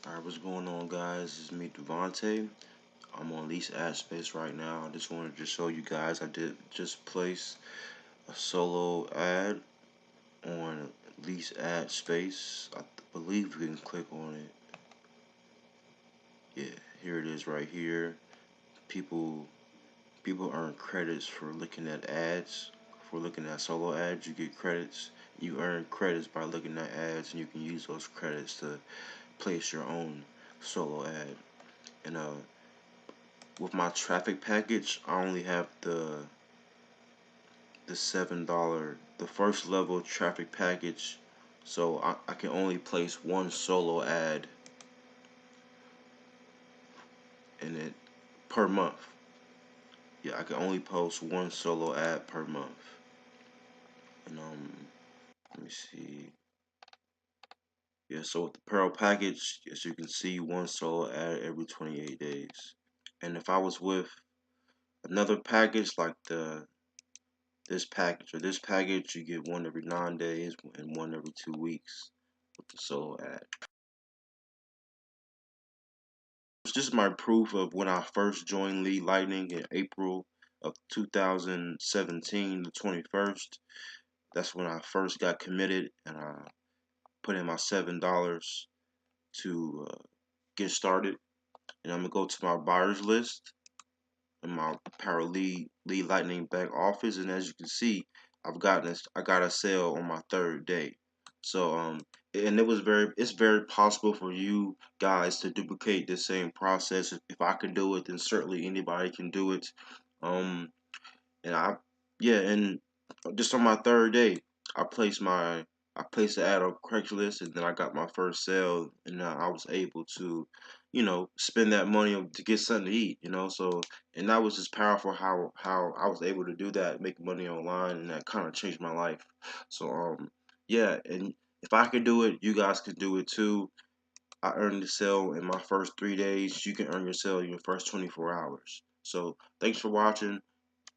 Alright, what's going on, guys? It's me, Devontae. I'm on Lease Ad Space right now. I just wanted to show you guys I did just place a solo ad on Lease Ad Space. I believe you can click on it. Yeah, here it is right here. People people earn credits for looking at ads. For looking at solo ads, you get credits. You earn credits by looking at ads, and you can use those credits to place your own solo ad. And with my traffic package, I only have the $7, the first level traffic package, so I can only place one solo ad in it per month. Yeah, I can only post one solo ad per month. And let me see. Yeah, so with the Pearl package, as you can see, one solo ad every 28 days. And if I was with another package like this package, you get one every 9 days and one every 2 weeks with the solo ad. This is my proof of when I first joined Lead Lightning in April of 2017, the 21st. That's when I first got committed, and I put in my $7 to get started. And I'm gonna go to my buyers list in my Power Lead Lightning back office, and as you can see, I got a sale on my third day. So and it's very possible for you guys to duplicate the same process. If I can do it, then certainly anybody can do it. Um and I yeah, and just on my third day, I placed my I placed the ad on Craigslist, and then I got my first sale, and I was able to, spend that money to get something to eat, So, and that was just powerful how I was able to do that, make money online, and that kind of changed my life. So, yeah, and if I could do it, you guys could do it too. I earned the sale in my first 3 days. You can earn your sale in your first 24 hours. So, thanks for watching.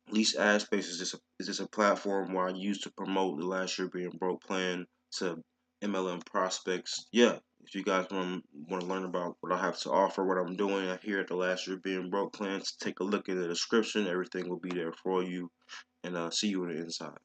Lease Ad Space is just a platform where I use to promote the Last Year Being Broke plan to MLM prospects. Yeah, if you guys want to learn about what I have to offer, what I'm doing here at the Last Year Being Broke plan, take a look in the description. Everything will be there for you, and see you on the inside.